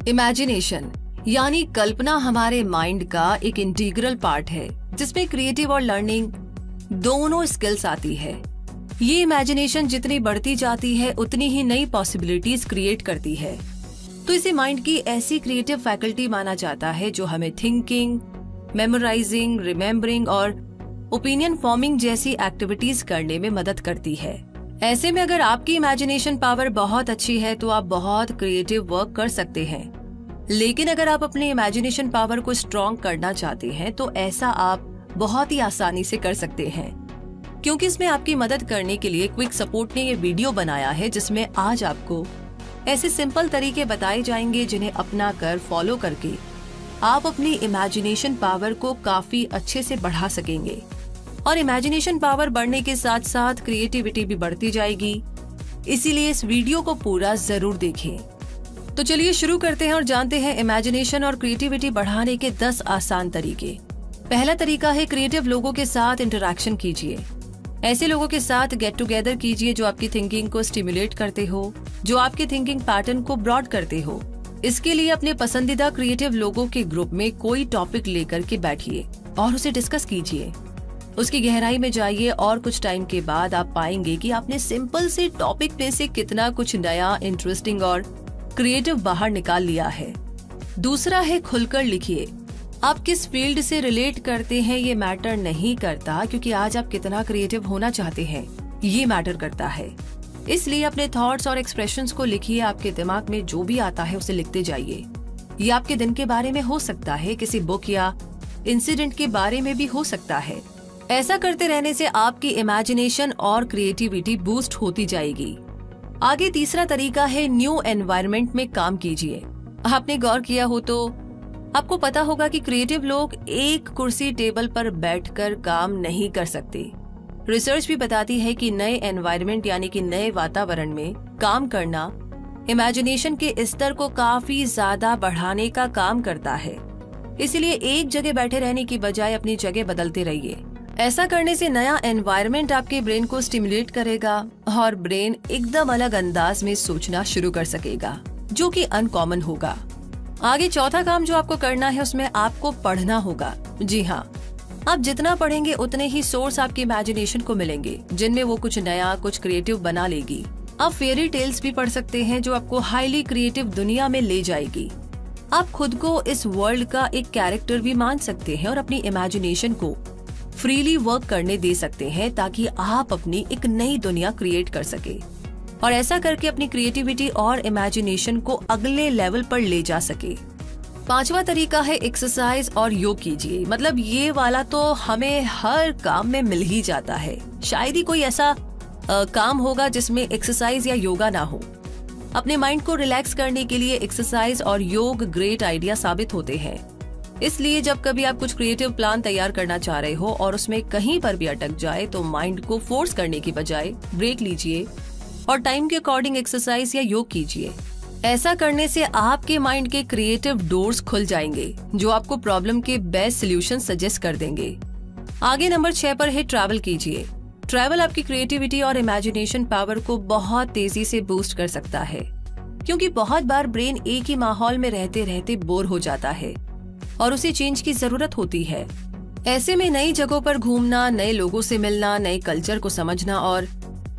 Imagination यानी कल्पना हमारे mind का एक इंटीग्रल पार्ट है जिसमें क्रिएटिव और लर्निंग दोनों स्किल्स आती है। ये इमेजिनेशन जितनी बढ़ती जाती है उतनी ही नई पॉसिबिलिटीज क्रिएट करती है। तो इसे माइंड की ऐसी क्रिएटिव फैकल्टी माना जाता है जो हमें थिंकिंग, मेमोराइजिंग, रिमेम्बरिंग और ओपिनियन फॉर्मिंग जैसी एक्टिविटीज करने में मदद करती है। ऐसे में अगर आपकी इमेजिनेशन पावर बहुत अच्छी है तो आप बहुत क्रिएटिव वर्क कर सकते हैं। लेकिन अगर आप अपने इमेजिनेशन पावर को स्ट्रॉन्ग करना चाहते हैं तो ऐसा आप बहुत ही आसानी से कर सकते हैं, क्योंकि इसमें आपकी मदद करने के लिए क्विक सपोर्ट ने ये वीडियो बनाया है जिसमें आज आपको ऐसे सिंपल तरीके बताए जाएंगे जिन्हें अपना कर फॉलो करके आप अपनी इमेजिनेशन पावर को काफी अच्छे से बढ़ा सकेंगे। और इमेजिनेशन पावर बढ़ने के साथ साथ क्रिएटिविटी भी बढ़ती जाएगी, इसीलिए इस वीडियो को पूरा जरूर देखें। तो चलिए शुरू करते हैं और जानते हैं इमेजिनेशन और क्रिएटिविटी बढ़ाने के 10 आसान तरीके। पहला तरीका है क्रिएटिव लोगों के साथ इंटरेक्शन कीजिए। ऐसे लोगों के साथ गेट टुगेदर कीजिए जो आपकी थिंकिंग को स्टिमुलेट करते हो, जो आपके थिंकिंग पैटर्न को ब्रॉड करते हो। इसके लिए अपने पसंदीदा क्रिएटिव लोगों के ग्रुप में कोई टॉपिक लेकर के बैठिए और उसे डिस्कस कीजिए। उसकी गहराई में जाइए और कुछ टाइम के बाद आप पाएंगे कि आपने सिंपल से टॉपिक में से कितना कुछ नया, इंटरेस्टिंग और क्रिएटिव बाहर निकाल लिया है। दूसरा है खुलकर लिखिए। आप किस फील्ड से रिलेट करते हैं ये मैटर नहीं करता, क्योंकि आज आप कितना क्रिएटिव होना चाहते हैं ये मैटर करता है। इसलिए अपने थॉट्स और एक्सप्रेशंस को लिखिए। आपके दिमाग में जो भी आता है उसे लिखते जाइए। ये आपके दिन के बारे में हो सकता है, किसी बुक या इंसिडेंट के बारे में भी हो सकता है। ऐसा करते रहने से आपकी इमेजिनेशन और क्रिएटिविटी बूस्ट होती जाएगी। आगे तीसरा तरीका है न्यू एनवायरनमेंट में काम कीजिए। आपने गौर किया हो तो आपको पता होगा कि क्रिएटिव लोग एक कुर्सी टेबल पर बैठकर काम नहीं कर सकते। रिसर्च भी बताती है कि नए एनवायरनमेंट यानी कि नए वातावरण में काम करना इमेजिनेशन के स्तर को काफी ज्यादा बढ़ाने का काम करता है। इसलिए एक जगह बैठे रहने की बजाय अपनी जगह बदलते रहिए। ऐसा करने से नया एनवायरनमेंट आपके ब्रेन को स्टिमुलेट करेगा और ब्रेन एकदम अलग अंदाज में सोचना शुरू कर सकेगा, जो कि अनकॉमन होगा। आगे चौथा काम जो आपको करना है उसमें आपको पढ़ना होगा। जी हाँ, आप जितना पढ़ेंगे उतने ही सोर्स आपकी इमेजिनेशन को मिलेंगे जिनमें वो कुछ नया, कुछ क्रिएटिव बना लेगी। आप फेयरी टेल्स भी पढ़ सकते हैं जो आपको हाईली क्रिएटिव दुनिया में ले जाएगी। आप खुद को इस वर्ल्ड का एक कैरेक्टर भी मान सकते हैं और अपनी इमेजिनेशन को फ्रीली वर्क करने दे सकते हैं ताकि आप अपनी एक नई दुनिया क्रिएट कर सके और ऐसा करके अपनी क्रिएटिविटी और इमेजिनेशन को अगले लेवल पर ले जा सके। पांचवा तरीका है एक्सरसाइज और योग कीजिए। मतलब ये वाला तो हमें हर काम में मिल ही जाता है। शायद ही कोई ऐसा काम होगा जिसमें एक्सरसाइज या योगा ना हो। अपने माइंड को रिलैक्स करने के लिए एक्सरसाइज और योग ग्रेट आइडिया साबित होते हैं। इसलिए जब कभी आप कुछ क्रिएटिव प्लान तैयार करना चाह रहे हो और उसमें कहीं पर भी अटक जाए तो माइंड को फोर्स करने की बजाय ब्रेक लीजिए और टाइम के अकॉर्डिंग एक्सरसाइज या योग कीजिए। ऐसा करने से आपके माइंड के क्रिएटिव डोर्स खुल जाएंगे जो आपको प्रॉब्लम के बेस्ट सोल्यूशन सजेस्ट कर देंगे। आगे नंबर 6 पर है ट्रैवल कीजिए। ट्रैवल आपकी क्रिएटिविटी और इमेजिनेशन पावर को बहुत तेजी से बूस्ट कर सकता है, क्योंकि बहुत बार ब्रेन एक ही माहौल में रहते रहते बोर हो जाता है और उसे चेंज की जरूरत होती है। ऐसे में नई जगहों पर घूमना, नए लोगों से मिलना, नए कल्चर को समझना और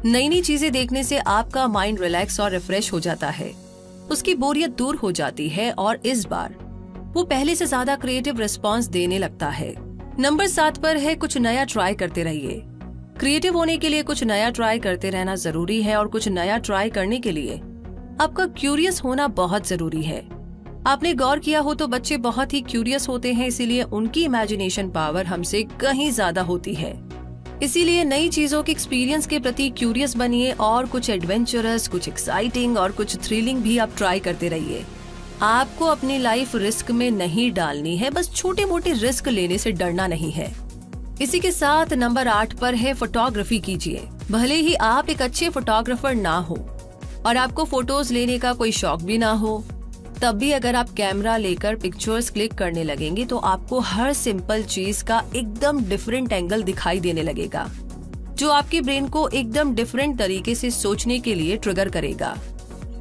नई नई चीजें देखने से आपका माइंड रिलैक्स और रिफ्रेश हो जाता है। उसकी बोरियत दूर हो जाती है और इस बार वो पहले से ज्यादा क्रिएटिव रिस्पॉन्स देने लगता है। नंबर 7 पर है कुछ नया ट्राई करते रहिए। क्रिएटिव होने के लिए कुछ नया ट्राई करते रहना जरूरी है और कुछ नया ट्राई करने के लिए आपका क्यूरियस होना बहुत जरूरी है। आपने गौर किया हो तो बच्चे बहुत ही क्यूरियस होते हैं, इसीलिए उनकी इमेजिनेशन पावर हमसे कहीं ज्यादा होती है। इसीलिए नई चीजों के एक्सपीरियंस के प्रति क्यूरियस बनिए और कुछ एडवेंचरस, कुछ एक्साइटिंग और कुछ थ्रिलिंग भी आप ट्राई करते रहिए। आपको अपनी लाइफ रिस्क में नहीं डालनी है, बस छोटे मोटे रिस्क लेने से डरना नहीं है। इसी के साथ नंबर 8 पर है फोटोग्राफी कीजिए। भले ही आप एक अच्छे फोटोग्राफर ना हो और आपको फोटोज लेने का कोई शौक भी ना हो, तब भी अगर आप कैमरा लेकर पिक्चर्स क्लिक करने लगेंगे तो आपको हर सिंपल चीज का एकदम डिफरेंट एंगल दिखाई देने लगेगा, जो आपके ब्रेन को एकदम डिफरेंट तरीके से सोचने के लिए ट्रिगर करेगा।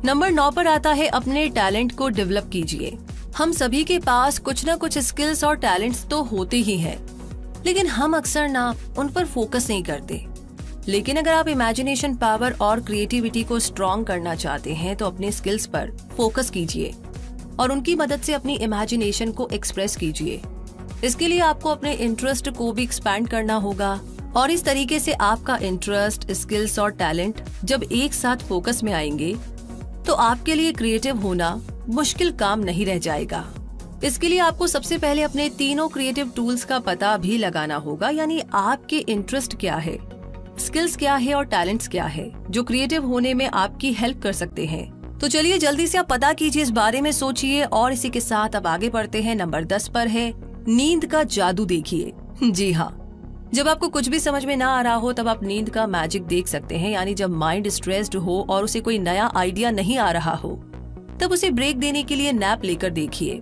नंबर 9 पर आता है अपने टैलेंट को डेवलप कीजिए। हम सभी के पास कुछ ना कुछ स्किल्स और टैलेंट्स तो होते ही हैं, लेकिन हम अक्सर ना उन पर फोकस नहीं करते। लेकिन अगर आप इमेजिनेशन पावर और क्रिएटिविटी को स्ट्रॉन्ग करना चाहते हैं तो अपने स्किल्स पर फोकस कीजिए और उनकी मदद से अपनी इमेजिनेशन को एक्सप्रेस कीजिए। इसके लिए आपको अपने इंटरेस्ट को भी एक्सपैंड करना होगा और इस तरीके से आपका इंटरेस्ट, स्किल्स और टैलेंट जब एक साथ फोकस में आएंगे तो आपके लिए क्रिएटिव होना मुश्किल काम नहीं रह जाएगा। इसके लिए आपको सबसे पहले अपने तीनों क्रिएटिव टूल्स का पता भी लगाना होगा, यानी आपके इंटरेस्ट क्या है, स्किल्स क्या है और टैलेंट्स क्या है जो क्रिएटिव होने में आपकी हेल्प कर सकते हैं। तो चलिए जल्दी से आप पता कीजिए, इस बारे में सोचिए और इसी के साथ अब आगे बढ़ते हैं। नंबर 10 पर है नींद का जादू देखिए। जी हाँ, जब आपको कुछ भी समझ में ना आ रहा हो तब आप नींद का मैजिक देख सकते हैं, यानी जब माइंड स्ट्रेस्ड हो और उसे कोई नया आइडिया नहीं आ रहा हो तब उसे ब्रेक देने के लिए नैप लेकर देखिए।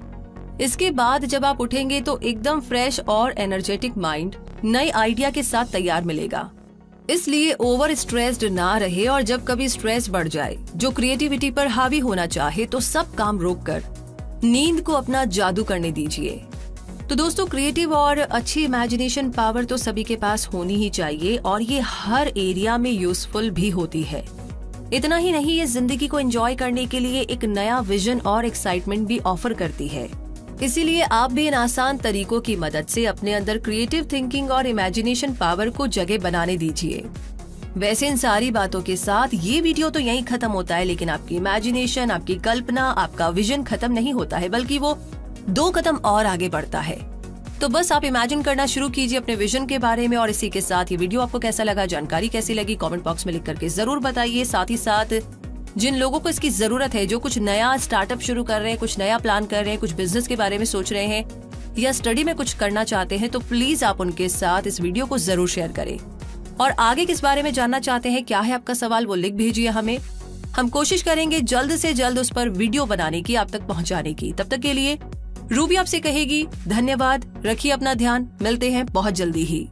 इसके बाद जब आप उठेंगे तो एकदम फ्रेश और एनर्जेटिक माइंड नए आइडिया के साथ तैयार मिलेगा। इसलिए ओवर स्ट्रेस्ड ना रहे और जब कभी स्ट्रेस बढ़ जाए जो क्रिएटिविटी पर हावी होना चाहे तो सब काम रोककर नींद को अपना जादू करने दीजिए। तो दोस्तों, क्रिएटिव और अच्छी इमेजिनेशन पावर तो सभी के पास होनी ही चाहिए और ये हर एरिया में यूजफुल भी होती है। इतना ही नहीं, ये जिंदगी को एंजॉय करने के लिए एक नया विजन और एक्साइटमेंट भी ऑफर करती है। इसीलिए आप भी इन आसान तरीकों की मदद से अपने अंदर क्रिएटिव थिंकिंग और इमेजिनेशन पावर को जगह बनाने दीजिए। वैसे इन सारी बातों के साथ ये वीडियो तो यहीं खत्म होता है, लेकिन आपकी इमेजिनेशन, आपकी कल्पना, आपका विजन खत्म नहीं होता है, बल्कि वो 2 कदम और आगे बढ़ता है। तो बस आप इमेजिन करना शुरू कीजिए अपने विजन के बारे में। और इसी के साथ ये वीडियो आपको कैसा लगा, जानकारी कैसी लगी, कमेंट बॉक्स में लिख करके जरूर बताइए। साथ ही साथ जिन लोगों को इसकी जरूरत है, जो कुछ नया स्टार्टअप शुरू कर रहे हैं, कुछ नया प्लान कर रहे हैं, कुछ बिजनेस के बारे में सोच रहे हैं या स्टडी में कुछ करना चाहते हैं, तो प्लीज आप उनके साथ इस वीडियो को जरूर शेयर करें। और आगे किस बारे में जानना चाहते हैं, क्या है आपका सवाल, वो लिख भेजिए हमें। हम कोशिश करेंगे जल्द से जल्द उस पर वीडियो बनाने की, आप तक पहुंचाने की। तब तक के लिए रूबी आपसे कहेगी धन्यवाद, रखिए अपना ध्यान, मिलते हैं बहुत जल्दी ही।